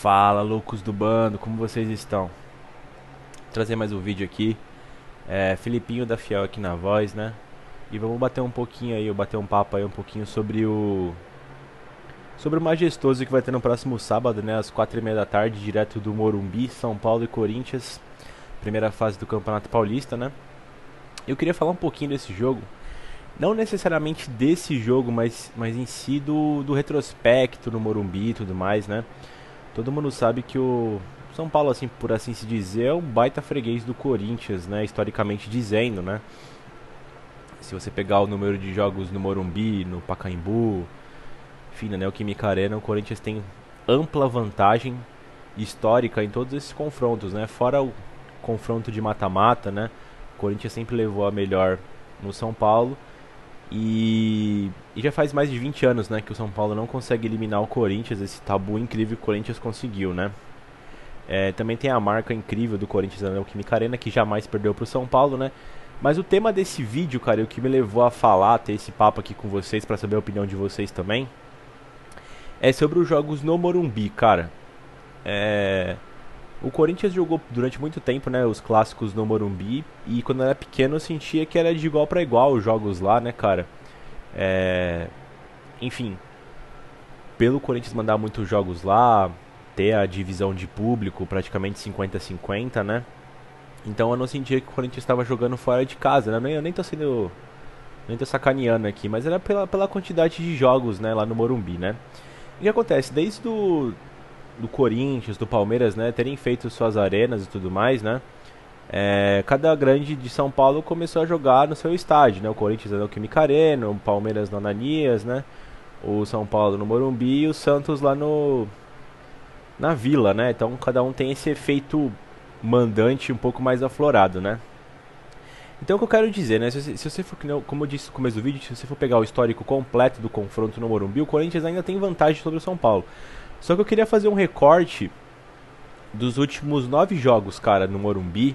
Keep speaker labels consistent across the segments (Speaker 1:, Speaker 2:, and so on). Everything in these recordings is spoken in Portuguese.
Speaker 1: Fala, loucos do bando, como vocês estão? Vou trazer mais um vídeo aqui. Filipinho da Fiel aqui na voz, né? E vamos bater um pouquinho aí, bater um papo aí um pouquinho sobre o majestoso que vai ter no próximo sábado, né? Às 4h30 da tarde, direto do Morumbi, São Paulo e Corinthians. Primeira fase do Campeonato Paulista, né? Eu queria falar um pouquinho desse jogo. Não necessariamente desse jogo, mas em si do retrospecto no Morumbi e tudo mais, né? Todo mundo sabe que o São Paulo, assim, por assim se dizer, é um baita freguês do Corinthians, né? Historicamente dizendo, né? Se você pegar o número de jogos no Morumbi, no Pacaembu, enfim, na Neoquímica Arena, o Corinthians tem ampla vantagem histórica em todos esses confrontos, né? Fora o confronto de mata-mata, né? O Corinthians sempre levou a melhor no São Paulo. E já faz mais de 20 anos, né, que o São Paulo não consegue eliminar o Corinthians, esse tabu incrível que o Corinthians conseguiu, né? Também tem a marca incrível do Corinthians na Neoquímica Arena, que jamais perdeu pro São Paulo, né? Mas o tema desse vídeo, cara, e o que me levou a falar, ter esse papo aqui com vocês, pra saber a opinião de vocês também, é sobre os jogos no Morumbi, cara. O Corinthians jogou durante muito tempo, né, os clássicos no Morumbi, e quando eu era pequeno eu sentia que era de igual pra igual os jogos lá, né, cara? Enfim, pelo Corinthians mandar muitos jogos lá, ter a divisão de público praticamente 50-50, né? Então eu não sentia que o Corinthians estava jogando fora de casa, né? Eu nem tô sendo, nem tô sacaneando aqui, mas era pela quantidade de jogos, né, lá no Morumbi, né? E o que acontece? Desde do Corinthians, do Palmeiras, né, terem feito suas arenas e tudo mais, né? Cada grande de São Paulo começou a jogar no seu estádio, né? O Corinthians na Neoquímica Arena, o Palmeiras no Ananias, né? O São Paulo no Morumbi e o Santos lá na Vila, né? Então cada um tem esse efeito mandante um pouco mais aflorado, né? Então o que eu quero dizer, né? Se você for, como eu disse no começo do vídeo, se você for pegar o histórico completo do confronto no Morumbi, o Corinthians ainda tem vantagem sobre o São Paulo. Só que eu queria fazer um recorte dos últimos 9 jogos, cara, no Morumbi.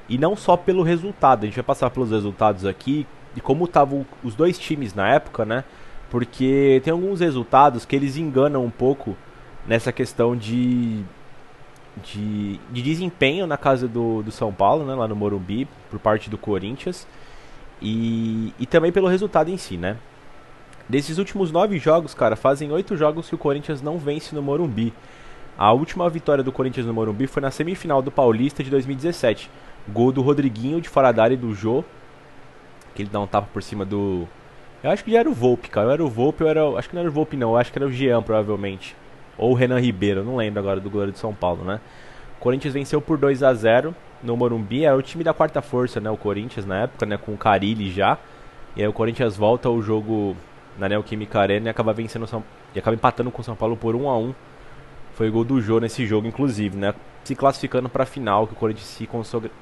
Speaker 1: E não só pelo resultado, a gente vai passar pelos resultados aqui e como estavam os dois times na época, né? Porque tem alguns resultados que eles enganam um pouco nessa questão de desempenho na casa do São Paulo, né? Lá no Morumbi, por parte do Corinthians. E também pelo resultado em si, né? Desses últimos 9 jogos, cara, fazem 8 jogos que o Corinthians não vence no Morumbi. A última vitória do Corinthians no Morumbi foi na semifinal do Paulista de 2017. Gol do Rodriguinho de fora da área do Jô, que ele dá um tapa por cima do... Eu acho que já era o Volpe, cara. Eu era o Volpe, acho que não era o Volpe não, eu acho que era o Jean, provavelmente. Ou o Renan Ribeiro, eu não lembro agora do goleiro de São Paulo, né? O Corinthians venceu por 2-0 no Morumbi, era o time da quarta força, né? O Corinthians na época, né? Com o Carille já. E aí o Corinthians volta ao jogo na Neoquímica Arena e acaba vencendo e acaba empatando com o São Paulo por 1-1. Foi o gol do Jô nesse jogo, inclusive, né? Se classificando para a final, que o Corinthians se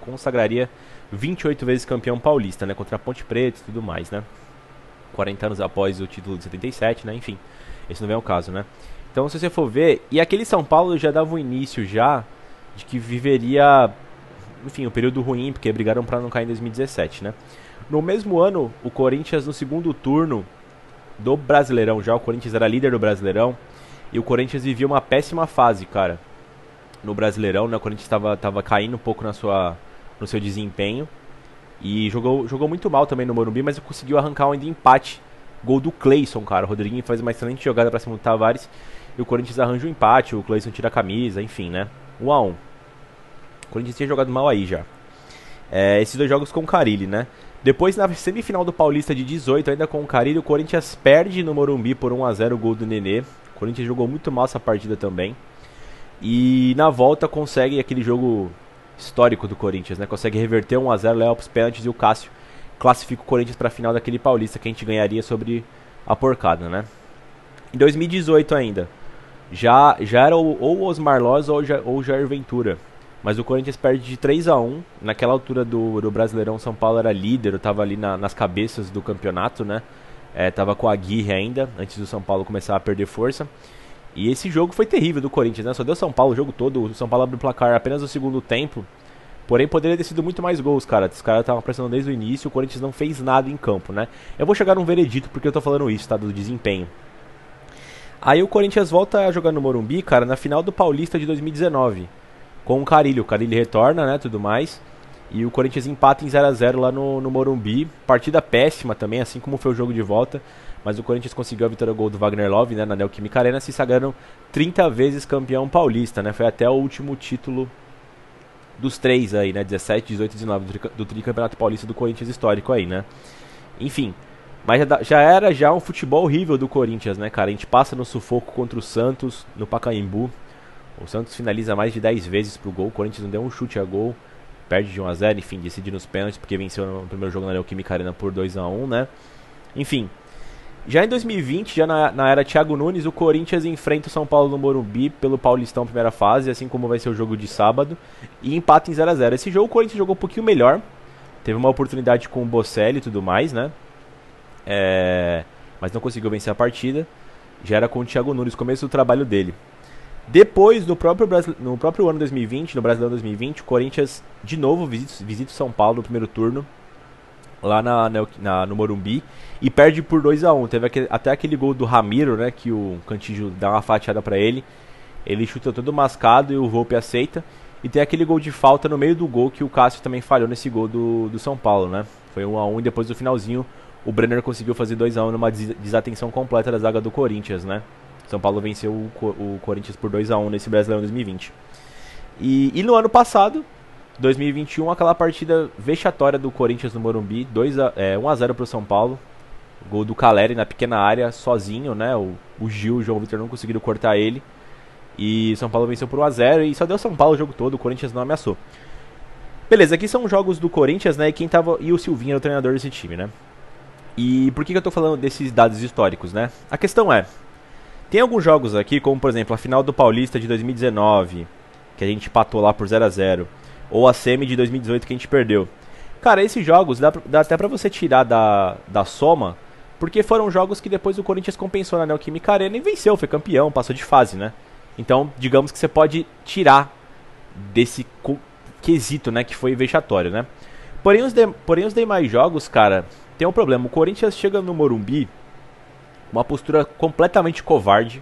Speaker 1: consagraria 28 vezes campeão paulista, né? Contra a Ponte Preta e tudo mais, né? 40 anos após o título de 77, né? Enfim, esse não é o caso, né? Então, se você for ver, e aquele São Paulo já dava um início já de que viveria, enfim, um período ruim, porque brigaram para não cair em 2017, né? No mesmo ano, o Corinthians no segundo turno do Brasileirão já, o Corinthians era líder do Brasileirão, e o Corinthians vivia uma péssima fase, cara, no Brasileirão, né? O Corinthians tava caindo um pouco no seu desempenho. E jogou muito mal também no Morumbi, mas conseguiu arrancar ainda empate. Gol do Cleison, cara. O Rodriguinho faz uma excelente jogada pra cima do Tavares. E o Corinthians arranja um empate, o Cleison tira a camisa, enfim, né? 1-1. O Corinthians tinha jogado mal aí já. Esses dois jogos com o Carille, né? Depois, na semifinal do Paulista de 18, ainda com o Carille, o Corinthians perde no Morumbi por 1-0 o gol do Nenê. O Corinthians jogou muito mal essa partida também. E na volta consegue aquele jogo histórico do Corinthians, né? Consegue reverter 1-0, leva pros pênaltis e o Cássio classifica o Corinthians pra final daquele Paulista que a gente ganharia sobre a porcada, né? Em 2018 ainda, já era ou o Osmar Loz ou o Jair Ventura. Mas o Corinthians perde de 3-1. Naquela altura do Brasileirão, São Paulo era líder, eu tava ali nas cabeças do campeonato, né? Tava com a Aguirre ainda, antes do São Paulo começar a perder força. E esse jogo foi terrível do Corinthians, né? Só deu São Paulo o jogo todo. O São Paulo abriu o placar apenas no segundo tempo. Porém, poderia ter sido muito mais gols, cara. Os caras estavam pressionando desde o início. O Corinthians não fez nada em campo, né? Eu vou chegar num veredito porque eu tô falando isso, tá? Do desempenho. Aí o Corinthians volta a jogar no Morumbi, cara, na final do Paulista de 2019, com o Carille. O Carille retorna, né, tudo mais. E o Corinthians empata em 0 a 0 lá no Morumbi. Partida péssima também, assim como foi o jogo de volta. Mas o Corinthians conseguiu a vitória gol do Wagner Love, né, na Neoquímica Arena, se sagrando 30 vezes campeão paulista, né? Foi até o último título dos três aí, né? 17, 18 e 19 do tricampeonato paulista do Corinthians histórico aí, né? Enfim, mas já era um futebol horrível do Corinthians, né, cara? A gente passa no sufoco contra o Santos, no Pacaembu. O Santos finaliza mais de 10 vezes pro gol. O Corinthians não deu um chute a gol. Perde de 1 a 0, enfim, decide nos pênaltis, porque venceu no primeiro jogo na Neoquímica Arena por 2 a 1, né? Enfim, já em 2020, já na era Thiago Nunes, o Corinthians enfrenta o São Paulo no Morumbi pelo Paulistão primeira fase, assim como vai ser o jogo de sábado, e empata em 0 a 0. Esse jogo o Corinthians jogou um pouquinho melhor, teve uma oportunidade com o Bocelli e tudo mais, né? Mas não conseguiu vencer a partida. Já era com o Thiago Nunes, começo do trabalho dele. Depois, no próprio ano 2020, no Brasileirão 2020, o Corinthians de novo visita o São Paulo no primeiro turno, lá no Morumbi, e perde por 2 a 1. Teve até aquele gol do Ramiro, né, que o Cantillo dá uma fatiada pra ele. Ele chuta todo mascado e o Volpi aceita. E tem aquele gol de falta no meio do gol que o Cássio também falhou nesse gol do São Paulo, né? Foi 1 a 1 e depois do finalzinho o Brenner conseguiu fazer 2 a 1 numa desatenção completa da zaga do Corinthians, né? São Paulo venceu o Corinthians por 2 a 1 nesse Brasileirão 2020. E no ano passado, 2021, aquela partida vexatória do Corinthians no Morumbi, 1 a 0 pro São Paulo. Gol do Caleri na pequena área, sozinho, né? O Gil e o João Vitor não conseguiram cortar ele. E São Paulo venceu por 1 a 0 e só deu São Paulo o jogo todo, o Corinthians não ameaçou. Beleza, aqui são os jogos do Corinthians, né? E o Silvinho era o treinador desse time, né? E por que eu tô falando desses dados históricos, né? A questão é, tem alguns jogos aqui, como por exemplo a final do Paulista de 2019, que a gente empatou lá por 0 a 0, ou a semi de 2018 que a gente perdeu. Cara, esses jogos dá até pra você tirar da soma, porque foram jogos que depois o Corinthians compensou na Neoquímica Arena e venceu, foi campeão, passou de fase, né? Então, digamos que você pode tirar desse quesito, né, que foi vexatório, né? Porém, os demais jogos, cara, tem um problema. O Corinthians chega no Morumbi uma postura completamente covarde,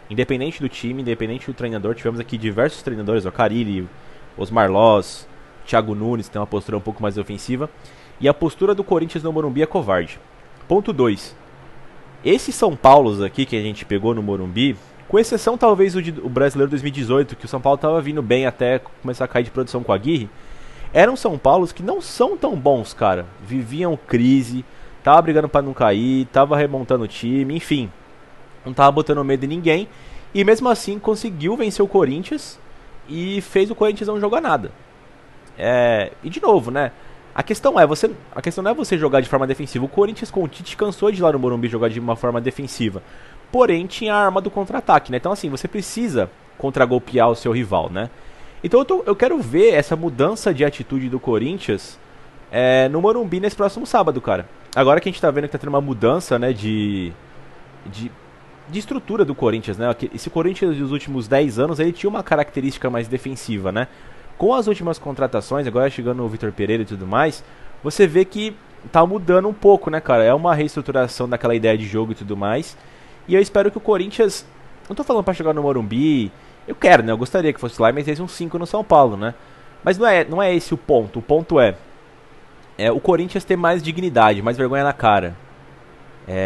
Speaker 1: independente do time, independente do treinador. Tivemos aqui diversos treinadores, o Carille, Osmar Loz, Thiago Nunes, tem uma postura um pouco mais ofensiva. E a postura do Corinthians no Morumbi é covarde. Ponto 2. Esses São Paulos aqui que a gente pegou no Morumbi, com exceção talvez o Brasileiro 2018, que o São Paulo estava vindo bem até começar a cair de produção com a Aguirre, eram São Paulos que não são tão bons, cara. Viviam crise, tava brigando pra não cair, tava remontando o time, enfim. Não tava botando medo em ninguém. E mesmo assim conseguiu vencer o Corinthians e fez o Corinthians não jogar nada. E de novo, né? A questão não é você jogar de forma defensiva. O Corinthians com o Tite cansou de ir lá no Morumbi jogar de uma forma defensiva. Porém, tinha a arma do contra-ataque, né? Então assim, você precisa contra-golpear o seu rival, né? Então eu quero ver essa mudança de atitude do Corinthians no Morumbi nesse próximo sábado, cara. Agora que a gente tá vendo que tá tendo uma mudança, né, de estrutura do Corinthians, né? Esse Corinthians dos últimos 10 anos, ele tinha uma característica mais defensiva, né? Com as últimas contratações, agora chegando o Vitor Pereira e tudo mais, você vê que tá mudando um pouco, né, cara? É uma reestruturação daquela ideia de jogo e tudo mais. E eu espero que o Corinthians... Não tô falando pra chegar no Morumbi... Eu quero, né? Eu gostaria que fosse lá e metesse um 5 no São Paulo, né? Mas não é esse o ponto. O ponto é o Corinthians ter mais dignidade, mais vergonha na cara.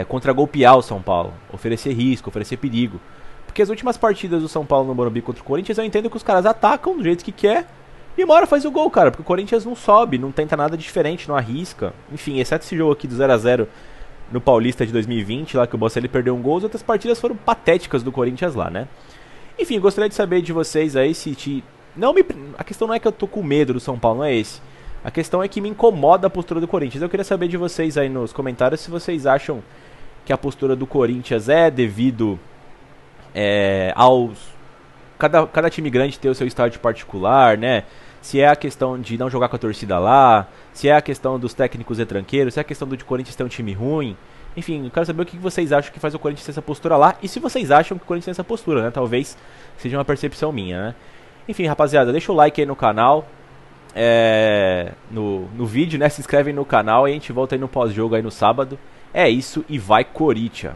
Speaker 1: Contra-golpear o São Paulo. Oferecer risco, oferecer perigo. Porque as últimas partidas do São Paulo no Morumbi contra o Corinthians, eu entendo que os caras atacam do jeito que quer e uma hora faz o gol, cara. Porque o Corinthians não sobe, não tenta nada diferente, não arrisca. Enfim, exceto esse jogo aqui do 0 a 0 no Paulista de 2020, lá que o Bocelli perdeu um gol, as outras partidas foram patéticas do Corinthians lá, né? Enfim, gostaria de saber de vocês aí se a questão não é que eu tô com medo do São Paulo, não é esse. A questão é que me incomoda a postura do Corinthians. Eu queria saber de vocês aí nos comentários se vocês acham que a postura do Corinthians é devido cada time grande ter o seu estádio particular, né? Se é a questão de não jogar com a torcida lá, se é a questão dos técnicos retranqueiros, se é a questão do Corinthians ter um time ruim. Enfim, eu quero saber o que vocês acham que faz o Corinthians ter essa postura lá. E se vocês acham que o Corinthians tem essa postura, né? Talvez seja uma percepção minha, né? Enfim, rapaziada, deixa o like aí no canal, no vídeo, né? Se inscrevem no canal e a gente volta aí no pós-jogo aí no sábado. É isso e vai Corinthians!